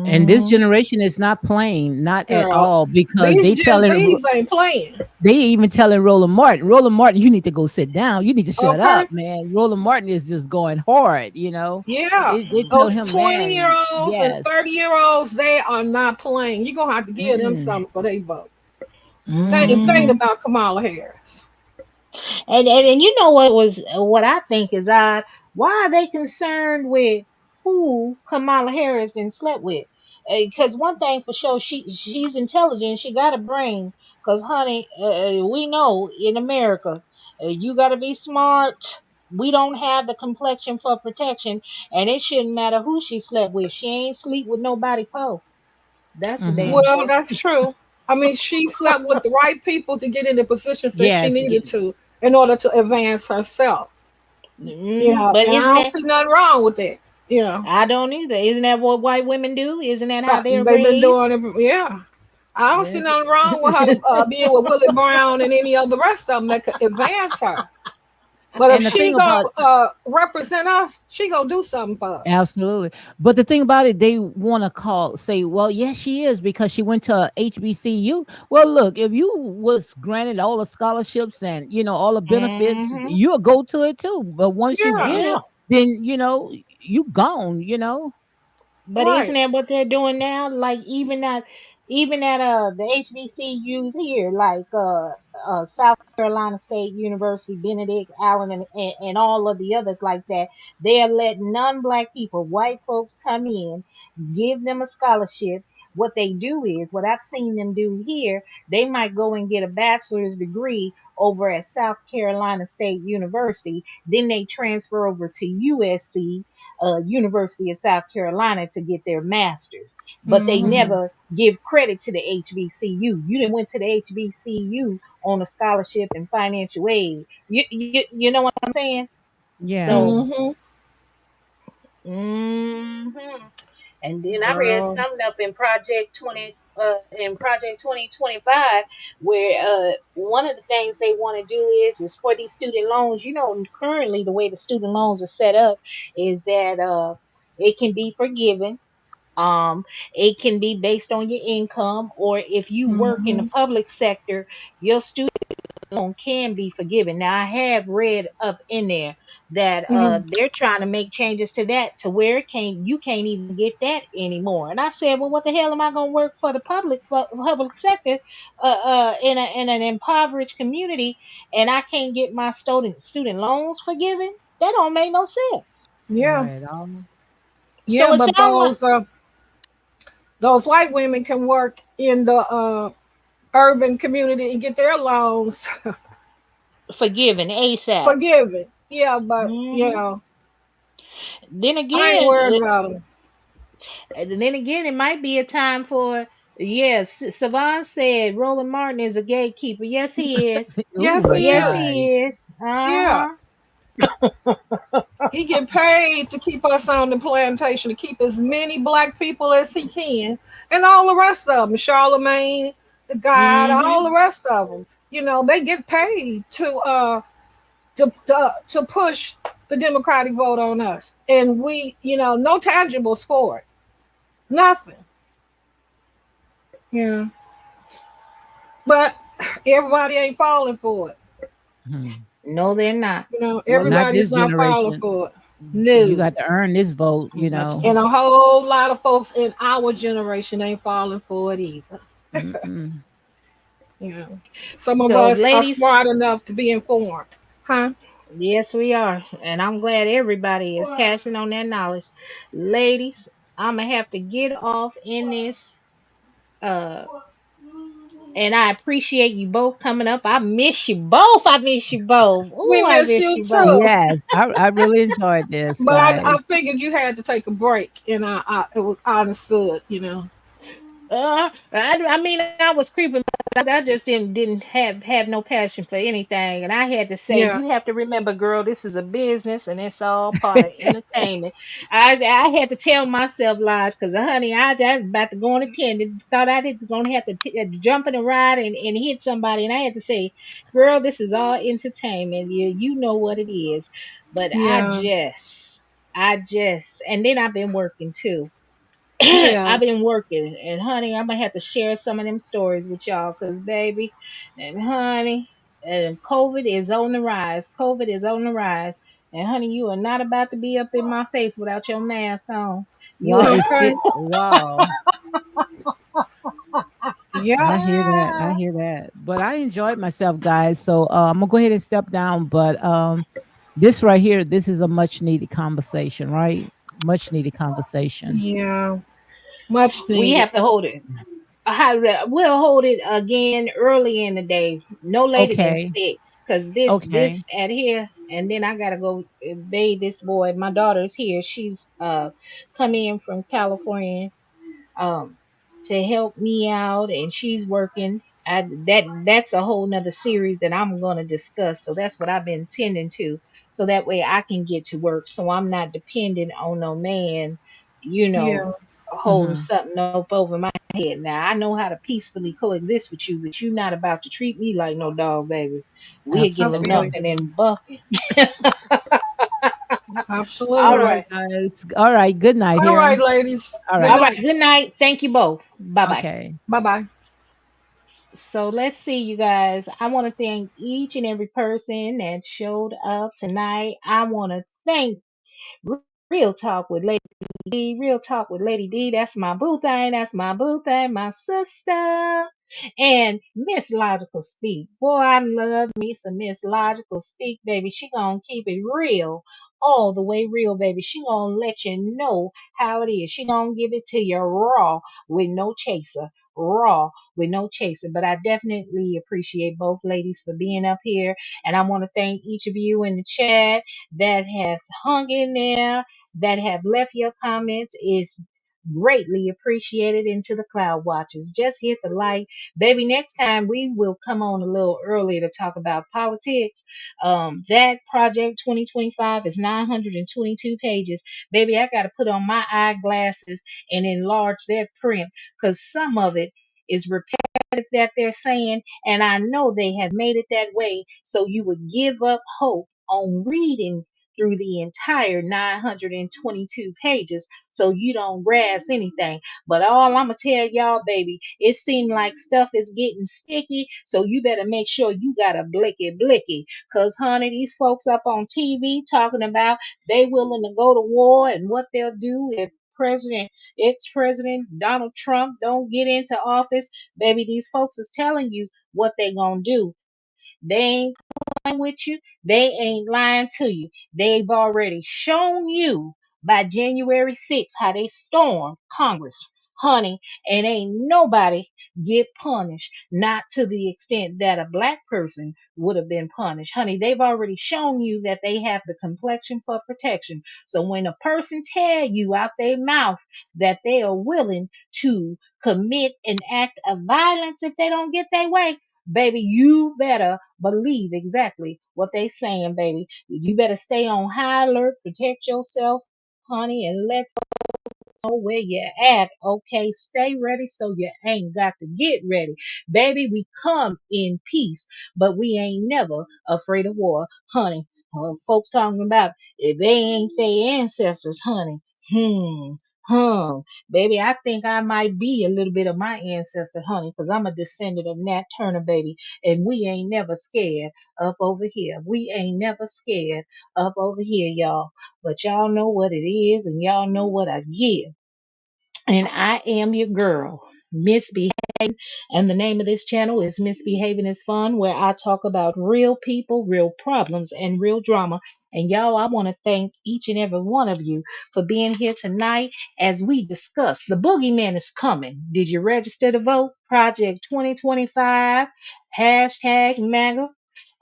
And this Hmm. generation is not playing, not at Girl, all, because these Gen Zs ain't playing. they even telling Roland Martin, Roland Martin, you need to go sit down. You need to shut Okay? up, man. Roland Martin is just going hard, Yeah. They tell Those him, 20-year man, olds and yes. 30-year olds, they are not playing. You're going to have to give them Mm-mm. something for their vote. They ain't thinking Mm-hmm. Hmm. about Kamala Harris. And you know what I think is odd? Why are they concerned with who Kamala Harris and slept with? Because one thing for sure, she's intelligent. She got a brain. Because honey, we know in America, you got to be smart. We don't have the complexion for protection, and it shouldn't matter who she slept with. She ain't sleep with nobody. Po. That's for Mm-hmm. damn Well, sure. that's true. I mean, she slept with the right people to get in the positions that she Yes. needed to in order to advance herself. But And I isn't don't that? see nothing wrong with that. I don't either. Isn't that what white women do? Isn't that how they're They've been raised? doing it. Yeah. I don't see Yeah. nothing wrong with her being with Willie Brown and any of the rest of them that could advance her. But if And the she thing about gonna represent us, she gonna do something for us. absolutely. But the thing about it, they want to say, well, yes, she is because she went to HBCU. Well, look, if you was granted all the scholarships and all the benefits, Hmm. you'll go to it too. But once you Yeah, get Yeah. it, then you gone. But isn't right. that what they're doing now? Like even at the HBCUs here, like South Carolina State University, Benedict Allen, and all of the others like that, they're letting non-black people, white folks, come in, give them a scholarship. What they do is, what I've seen them do here, they might go and get a bachelor's degree over at South Carolina State University. Then they transfer over to USC, University of South Carolina, to get their masters, but they Hmm. Hmm. never give credit to the HBCU. You didn't went to the HBCU on a scholarship and financial aid. You know what I'm saying? Yeah. So, Hmm. hmm and then I read Girl. something up in Project 2025, where one of the things they want to do is for these student loans. Currently the way the student loans are set up is that it can be forgiven. It can be based on your income, or if you work in the Hmm. public sector, your student loan can be forgiven. Now, I have read up in there that Hmm. they're trying to make changes to that to where you can't even get that anymore. And I said, well, what the hell am I going to work for the public sector in an impoverished community, and I can't get my student loans forgiven? That don't make no sense. Yeah, Right. yeah. So it But sounds like those white women can work in the urban community and get their loans forgiven ASAP. forgiven. Yeah, but Hmm. Then I ain't again, worried about them. it might be a time for, yes. Savon said Roland Martin is a gatekeeper. Yes, he is. Yes, Ooh, he Yes, is. nice. he is. Yeah, Uh-huh. he get paid to keep us on the plantation, to keep as many black people as he can, and all the rest of them, Charlemagne, the God, all Hmm. the rest of them. They get paid to push the Democratic vote on us, and we, no tangibles for it, nothing. Yeah, but everybody ain't falling for it. Mhm. No, they're not. Well, not Everybody's this not falling generation. for it. You No. got to earn this vote. And a whole lot of folks in our generation ain't falling for it either. Mm-mm. You know, some of So, us are ladies, smart enough to be informed, huh? yes, we are. And I'm glad everybody is cashing on that knowledge. Ladies, I'm going to have to get off in this. Uh, and I appreciate you both coming up. I miss you both. I miss you both. We Oh, I miss miss you you both. too. Yes, I really enjoyed this, But I guys. figured you had to take a break, and I it was understood. I mean, I was creeping, but I just didn't have no passion for anything, and I had to say, Yeah, you have to remember, girl, this is a business, and it's all part of entertainment. I had to tell myself lies, because honey, I was about to go on a tangent, thought I was gonna have to jump in a ride and hit somebody, and I had to say, girl, this is all entertainment. You know what it is, but yeah, and then I've been working too. yeah, I've been working, and honey, I'm gonna have to share some of them stories with y'all, cause baby, and honey, and COVID is on the rise. COVID is on the rise, and honey, you are not about to be up in my face without your mask on. You Wow, are. it's okay, it. Wow, yeah, I hear that. I hear that. But I enjoyed myself, guys. So I'm gonna go ahead and step down. But this right here, this is a much needed conversation, right? Much needed conversation. yeah. Much We needed. have to hold it. We'll hold it again early in the day, no later than Okay. 6, cause this Okay. at here, and then I gotta go bathe this boy. My daughter's here. She's come in from California um to help me out, and she's working. That's a whole nother series that I'm gonna discuss. So that's what I've been tending to, so that way I can get to work, so I'm not dependent on no man, you Yeah, know, holding Hmm. something up over my head. Now I know how to peacefully coexist with you, but you're not about to treat me like no dog, baby. We are getting I the feel you. Absolutely. knucking and bucking. All All Absolutely. right, right. guys. All right. Good night All here. right, ladies. All Good right. All right. night. Good night. Thank you both. Bye bye. Okay. Bye bye. So let's see, you guys. I want to thank each and every person that showed up tonight. I want to thank Real Talk with Lady D. Real Talk with Lady D. That's my boo thing. That's my boo thing. My sister. And Miss Logical Speak. Boy, I love me some Miss Logical Speak, baby. She gonna keep it real. All the way real, baby. She gonna let you know how it is. She gonna give it to you raw with no chaser. Raw with no chaser. But I definitely appreciate both ladies for being up here. And I want to thank each of you in the chat that have hung in there, that have left your comments. Is greatly appreciated. Into the cloud watchers, just hit the like, baby. Next time we will come on a little earlier to talk about politics. That project 2025 is 922 pages, baby. I got to put on my eyeglasses and enlarge that print, because some of it is repetitive that they're saying, and I know they have made it that way so you would give up hope on reading through the entire 922 pages so you don't grasp anything. But all I'm gonna tell y'all, baby, it seems like stuff is getting sticky, so you better make sure you got a blicky blicky. Cause honey, these folks up on TV talking about they willing to go to war and what they'll do if President ex-President Donald Trump don't get into office. Baby, these folks is telling you what they gonna do. They ain't with you. They ain't lying to you. They've already shown you by January 6th how they stormed Congress, honey, and ain't nobody get punished, not to the extent that a black person would have been punished. Honey, they've already shown you that they have the complexion for protection. So when a person tell you out their mouth that they are willing to commit an act of violence if they don't get their way, baby, you better believe exactly what they saying, baby. You better stay on high alert, protect yourself, honey, and let know where you're at. Okay, stay ready so you ain't got to get ready. Baby, we come in peace, but we ain't never afraid of war, honey. Folks talking about if they ain't their ancestors, honey. Hmm. Baby, I think I might be a little bit of my ancestor, honey, because I'm a descendant of Nat Turner, baby, and we ain't never scared up over here. We ain't never scared up over here, y'all. But y'all know what it is, and y'all know what I give. And I am your girl, Misbehaving. And the name of this channel is Misbehaving is Fun, where I talk about real people, real problems, and real drama. And y'all, I want to thank each and every one of you for being here tonight as we discuss the Boogeyman is coming. Did you register to vote? Project 2025, hashtag MAGA,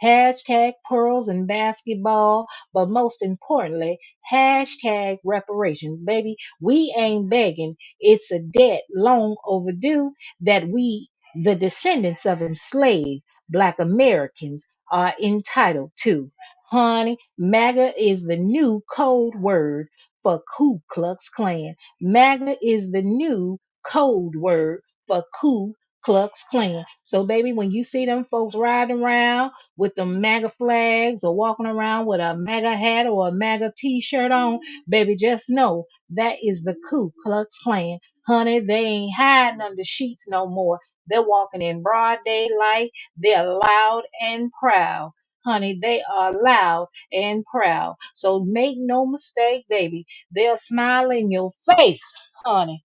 hashtag pearls and basketball, but most importantly, hashtag reparations, baby. We ain't begging. It's a debt long overdue that we, the descendants of enslaved Black Americans, are entitled to. Honey, MAGA is the new code word for Ku Klux Klan. MAGA is the new code word for Ku Klux Klan. So, baby, when you see them folks riding around with the MAGA flags or walking around with a MAGA hat or a MAGA t shirt on, baby, just know that is the Ku Klux Klan. Honey, they ain't hiding under sheets no more. They're walking in broad daylight. They're loud and proud. Honey, they are loud and proud. So make no mistake, baby. They'll smile in your face, honey,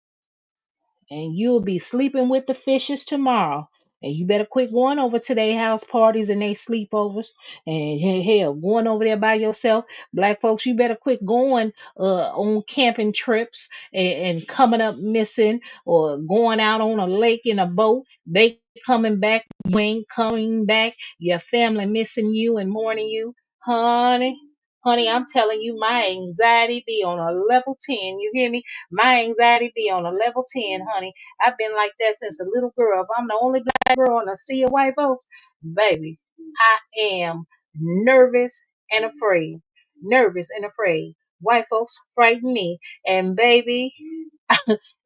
and you'll be sleeping with the fishes tomorrow. And you better quit going over to their house parties and they sleepovers. And hell, going over there by yourself. Black folks, you better quit going on camping trips and coming up missing or going out on a lake in a boat. They coming back, you ain't coming back. Your family missing you and mourning you. Honey, honey, I'm telling you, my anxiety be on a level 10. You hear me? My anxiety be on a level 10, honey. I've been like that since a little girl. If I'm the only black girl on a sea of white folks, baby, I am nervous and afraid. Nervous and afraid. White folks frighten me. And baby,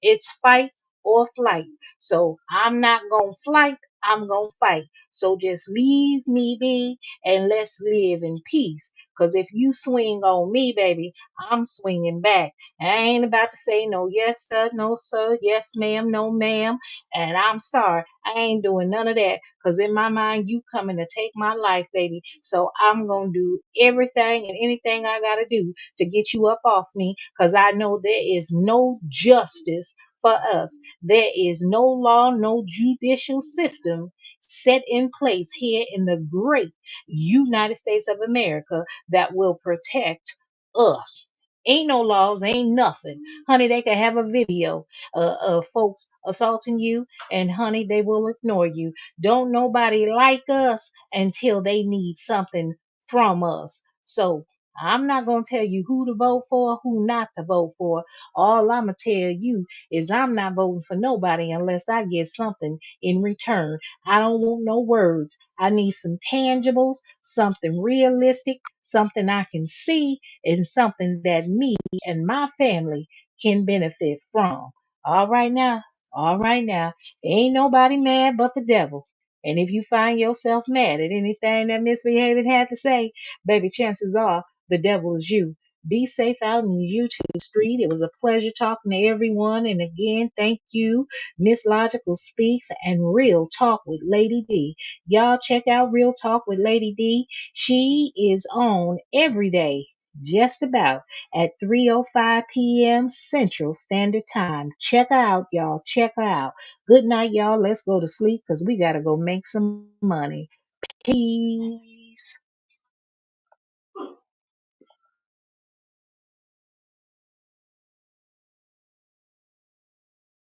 it's fight or flight. So I'm not going to flight. I'm going to fight. So just leave me be and let's live in peace. Because if you swing on me, baby, I'm swinging back. I ain't about to say no yes, sir, no, sir, yes, ma'am, no, ma'am. And I'm sorry. I ain't doing none of that. Because in my mind, you coming to take my life, baby. So I'm going to do everything and anything I got to do to get you up off me. Because I know there is no justice for us. There is no law, no judicial system set in place here in the great United States of America that will protect us. Ain't no laws, ain't nothing. Honey, they can have a video of folks assaulting you, and honey, they will ignore you. Don't nobody like us until they need something from us. So I'm not going to tell you who to vote for, who not to vote for. All I'm going to tell you is I'm not voting for nobody unless I get something in return. I don't want no words. I need some tangibles, something realistic, something I can see, and something that me and my family can benefit from. All right now, all right now. Ain't nobody mad but the devil. And if you find yourself mad at anything that Misbehaving had to say, baby, chances are the devil is you. Be safe out in the YouTube street. It was a pleasure talking to everyone. And again, thank you, Miss Logical Speaks and Real Talk with Lady D. Y'all check out Real Talk with Lady D. She is on every day, just about at 3:05 p.m. Central Standard Time. Check her out, y'all. Check her out. Good night, y'all. Let's go to sleep because we got to go make some money. Peace.